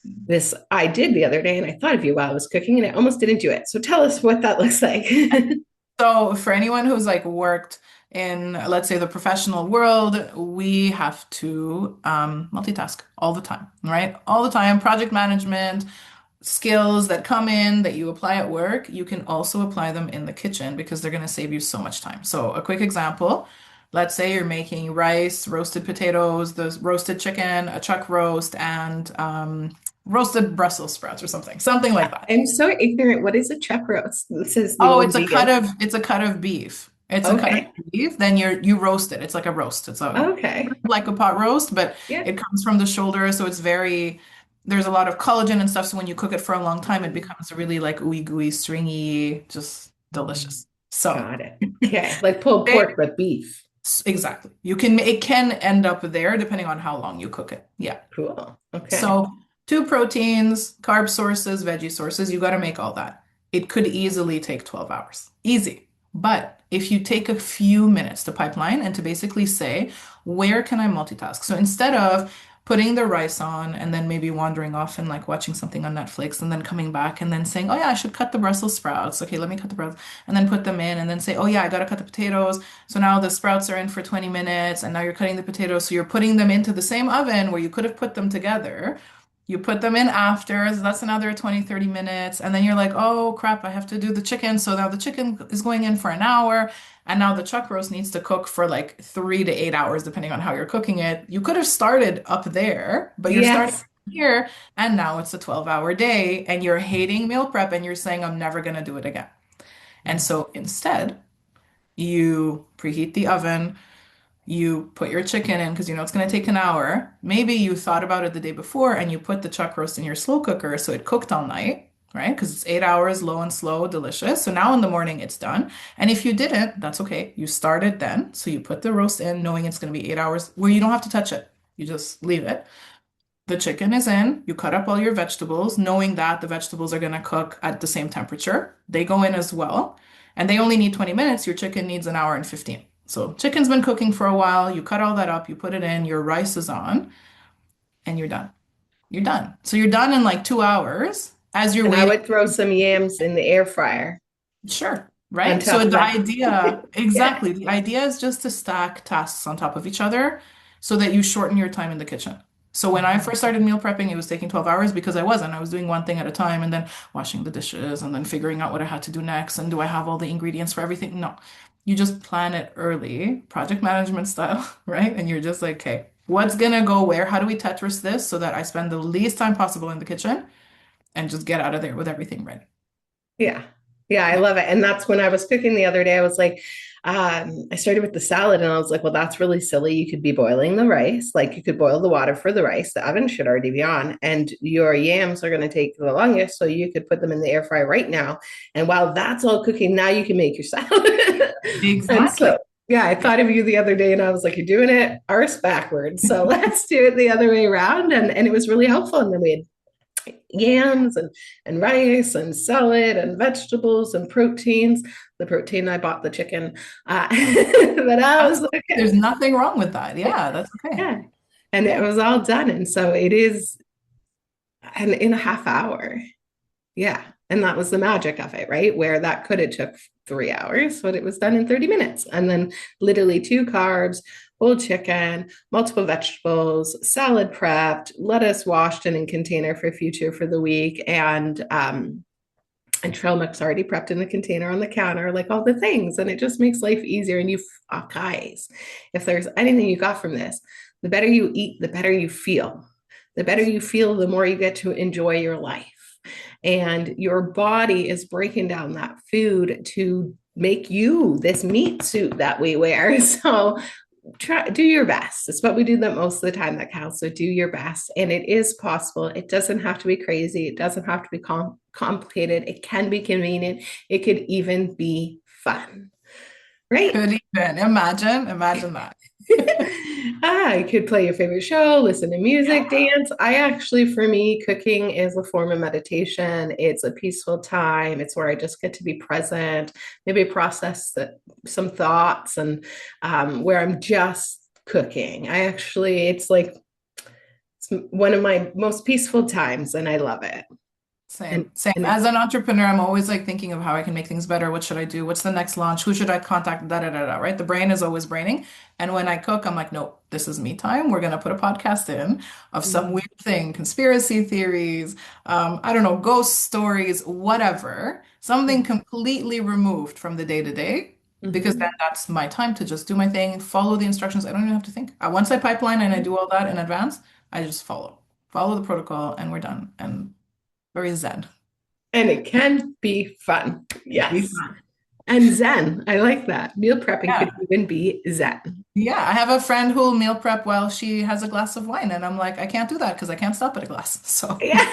this I did the other day, and I thought of you while I was cooking, and I almost didn't do it. So tell us what that looks like. So for anyone who's like worked in, let's say, the professional world, we have to multitask all the time, right? All the time. Project management, skills that come in that you apply at work, you can also apply them in the kitchen because they're going to save you so much time. So, a quick example, let's say you're making rice, roasted potatoes, the roasted chicken, a chuck roast, and roasted Brussels sprouts or something like that. I'm so ignorant. What is a chuck roast? This is the Oh, old vegan. it's a cut of beef. It's a cut of Okay. beef. Then you roast it. It's like a roast. It's a Okay. like a pot roast, but Yeah. it comes from the shoulder, so it's very there's a lot of collagen and stuff. So when you cook it for a long time, it becomes really like ooey gooey, stringy, just delicious. So Got it. Okay. Like pulled they- pork, but beef. exactly. It can end up there depending on how long you cook it. Yeah. Cool. Okay. So, two proteins, carb sources, veggie sources, you got to make all that. It could easily take 12 hours. Easy. But if you take a few minutes to pipeline and to basically say, where can I multitask? So instead of putting the rice on and then maybe wandering off and like watching something on Netflix and then coming back and then saying, oh yeah, I should cut the Brussels sprouts. Okay, let me cut the Brussels and then put them in and then say, oh yeah, I got to cut the potatoes. So now the sprouts are in for 20 minutes and now you're cutting the potatoes. So you're putting them into the same oven where you could have put them together. You put them in after, so that's another 20, 30 minutes. And then you're like, oh crap, I have to do the chicken. So now the chicken is going in for an hour. And now the chuck roast needs to cook for like 3 to 8 hours, depending on how you're cooking it. You could have started up there, but you're starting Yes. here. And now it's a 12-hour day and you're hating meal prep and you're saying, I'm never going to do it again. And so instead, you preheat the oven. You put your chicken in because you know it's going to take an hour. Maybe you thought about it the day before and you put the chuck roast in your slow cooker so it cooked all night, right? Because it's 8 hours, low and slow, delicious. So now in the morning it's done. And if you didn't, that's okay. You started then. So you put the roast in knowing it's going to be 8 hours where you don't have to touch it. You just leave it. The chicken is in. You cut up all your vegetables, knowing that the vegetables are going to cook at the same temperature. They go in as well. And they only need 20 minutes. Your chicken needs an hour and 15. So chicken's been cooking for a while. You cut all that up, you put it in, your rice is on, and you're done. You're done. So you're done in like 2 hours as you're And I waiting. would throw some yams in the air fryer Sure, on right? top So of the that. idea, Yeah. exactly, the idea is just to stack tasks on top of each other so that you shorten your time in the kitchen. So when I first started meal prepping, it was taking 12 hours because I wasn't. I was doing one thing at a time and then washing the dishes and then figuring out what I had to do next. And do I have all the ingredients for everything? No. You just plan it early, project management style, right? And you're just like, okay, what's gonna go where? How do we Tetris this so that I spend the least time possible in the kitchen and just get out of there with everything ready? Yeah. Yeah, I Yeah. love it. And that's when I was cooking the other day, I was like, I started with the salad and I was like, well, that's really silly. You could be boiling the rice, like you could boil the water for the rice. The oven should already be on, and your yams are going to take the longest. So you could put them in the air fryer right now. And while that's all cooking, now you can make your salad. And Exactly. so, yeah, I thought of you the other day and I was like, you're doing it arse backwards. So let's do it the other way around. And it was really helpful. And then we had yams and rice and salad and vegetables and proteins. The protein I bought the chicken, but I was like, There's nothing wrong with that. okay, Yeah, that's okay. yeah, and it Yeah. was all done. And so it is, and in a half hour, yeah. And that was the magic of it, right? Where that could have took 3 hours, but it was done in 30 minutes. And then literally two carbs, whole chicken, multiple vegetables, salad prepped, lettuce washed and in container for future for the week, and trail mix already prepped in the container on the counter, like all the things. And it just makes life easier. And guys, if there's anything you got from this, the better you eat, the better you feel. The better you feel, the more you get to enjoy your life. And your body is breaking down that food to make you this meat suit that we wear. So do your best. It's what we do the most of the time that counts. So do your best. And it is possible. It doesn't have to be crazy. It doesn't have to be complicated. It can be convenient. It could even be fun. Right? Could even imagine that. You could play your favorite show, listen to music, Yeah. dance. I actually, for me, cooking is a form of meditation. It's a peaceful time. It's where I just get to be present, maybe process some thoughts, and where I'm just cooking. It's like it's one of my most peaceful times, and I love it. Same, And same. and As it's an entrepreneur, I'm always like thinking of how I can make things better. What should I do? What's the next launch? Who should I contact? Da da da da. Right? The brain is always braining. And when I cook, I'm like, nope, this is me time. We're gonna put a podcast in of some weird thing, conspiracy theories, I don't know, ghost stories, whatever. Something completely removed from the day to day, because then Mhm. that's my time to just do my thing, follow the instructions. I don't even have to think. Once I pipeline and I do all that in advance, I just follow the protocol, and we're done. And very zen. And it can be fun. It can be Yes. fun. And zen. I like that. Meal prepping could Yeah. even be zen. Yeah. I have a friend who'll meal prep while she has a glass of wine, and I'm like, I can't do that because I can't stop at a glass. So, Yeah,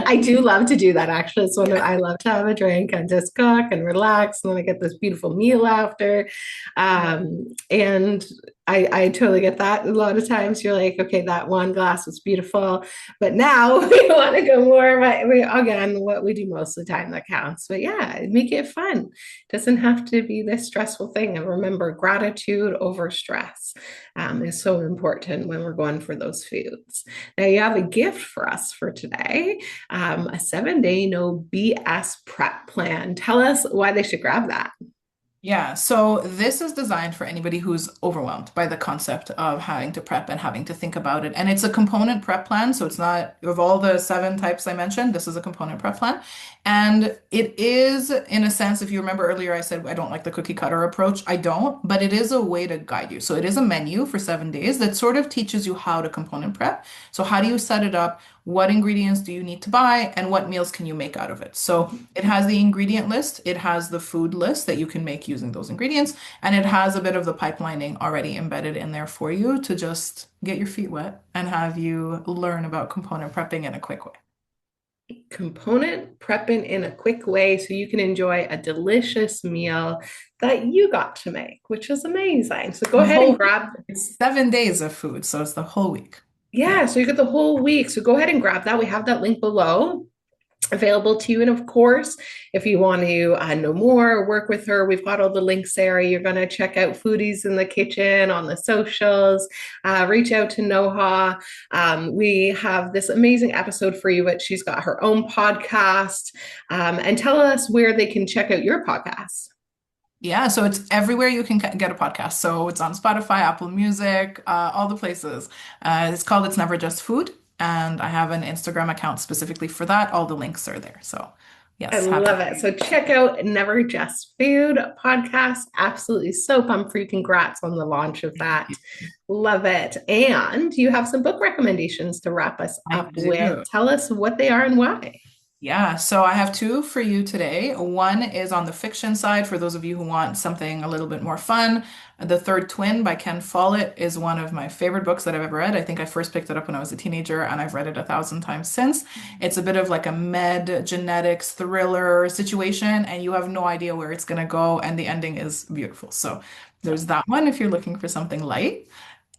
I do love to do that actually. It's one of I love to have a drink and just cook and relax, and then I get this beautiful meal after. And I totally get that. A lot of times you're like, okay, that one glass was beautiful, but now we want to go more. But again, what we do most of the time that counts. But yeah, make it fun. It doesn't have to be this stressful thing. And remember, gratitude over stress is so important when we're going for those foods. Now, you have a gift for us for today, a 7-day no BS prep plan. Tell us why they should grab that. yeah, so this is designed for anybody who's overwhelmed by the concept of having to prep and having to think about it. And it's a component prep plan. So it's not of all the 7 types I mentioned, this is a component prep plan. And it is, in a sense, if you remember earlier, I said I don't like the cookie cutter approach. I don't, but it is a way to guide you. So it is a menu for 7 days that sort of teaches you how to component prep. So how do you set it up? What ingredients do you need to buy? And what meals can you make out of it? So it has the ingredient list, it has the food list that you can make using those ingredients, and it has a bit of the pipelining already embedded in there for you to just get your feet wet and have you learn about component prepping in a quick way. Component prepping in a quick way so you can enjoy a delicious meal that you got to make, which is amazing. So go The ahead and whole week. grab. It's 7 days of food, so it's the whole week. Yeah. Yeah, so you get the whole week. So go ahead and grab that. We have that link below available to you. And of course, if you want to know more or work with her, we've got all the links there. You're going to check out Foodies in the Kitchen on the socials, reach out to Noha. We have this amazing episode for you, but she's got her own podcast. And tell us where they can check out your podcast. Yeah, so it's everywhere you can get a podcast. So it's on Spotify, Apple Music, all the places. It's called It's Never Just Food, and I have an Instagram account specifically for that. All the links are there. So, I yes, happy. love it. So check out Never Just Food podcast. Absolutely so pumped for you. Congrats on the launch of that. Love it. And you have some book recommendations to wrap us I up with. do. Tell us what they are and why. Yeah, so I have 2 for you today. One is on the fiction side for those of you who want something a little bit more fun. The Third Twin by Ken Follett is one of my favorite books that I've ever read. I think I first picked it up when I was a teenager and I've read it 1,000 times since. It's a bit of like a med genetics thriller situation, and you have no idea where it's going to go, and the ending is beautiful. So there's that one if you're looking for something light.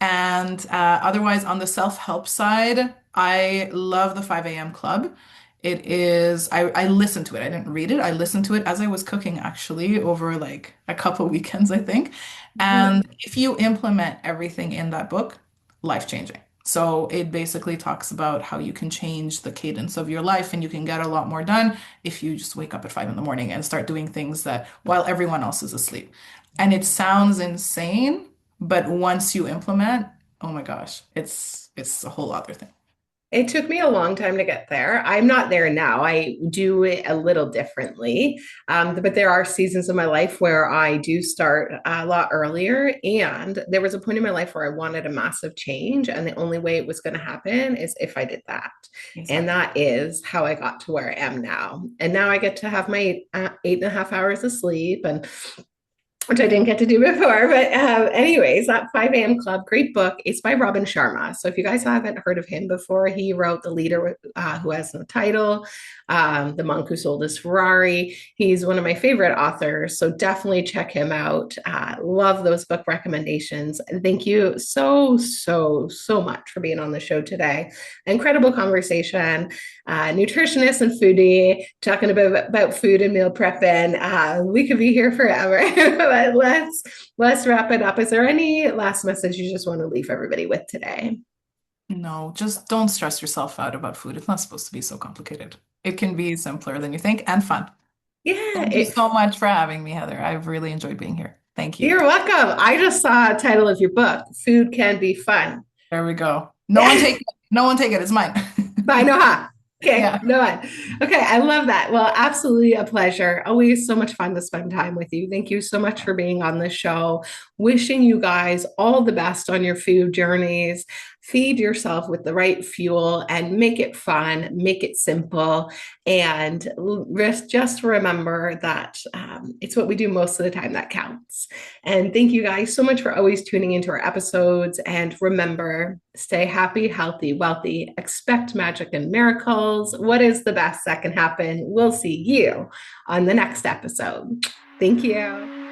And otherwise, on the self-help side, I love the 5 a.m. Club. It is, I listened to it. I didn't read it. I listened to it as I was cooking, actually, over like a couple weekends, I think. And if you implement everything in that book, life-changing. So it basically talks about how you can change the cadence of your life and you can get a lot more done if you just wake up at 5 in the morning and start doing things that while everyone else is asleep. And it sounds insane, but once you implement, oh my gosh, it's a whole other thing. It took me a long time to get there. I'm not there now. I do it a little differently. But there are seasons of my life where I do start a lot earlier. And there was a point in my life where I wanted a massive change. And the only way it was going to happen is if I did that. And Exactly. that is how I got to where I am now. And now I get to have my 8.5 hours of sleep and which I didn't get to do before. But anyways, that 5 a.m. Club, great book. It's by Robin Sharma. So if you guys haven't heard of him before, he wrote The Leader Who Has No Title, The Monk Who Sold His Ferrari. He's one of my favorite authors. So definitely check him out. Love those book recommendations. And thank you so, so, so much for being on the show today. Incredible conversation. Nutritionist and foodie, talking about food and meal prepping. We could be here forever. But let's wrap it up. Is there any last message you just want to leave everybody with today? No, just don't stress yourself out about food. It's not supposed to be so complicated. it can be simpler than you think and fun. Yeah, Thank you so much for having me, Heather. I've really enjoyed being here. Thank you. you're welcome. I just saw a title of your book, Food Can Be Fun. There we go. No one take it. No one take it. It's mine. By Noha. Okay, Yeah. no one. Okay, I love that. Well, absolutely a pleasure. Always so much fun to spend time with you. Thank you so much for being on the show. Wishing you guys all the best on your food journeys. Feed yourself with the right fuel and make it fun, make it simple, and just remember that it's what we do most of the time that counts. And thank you guys so much for always tuning into our episodes. And remember, stay happy, healthy, wealthy, expect magic and miracles. What is the best that can happen? We'll see you on the next episode. Thank you.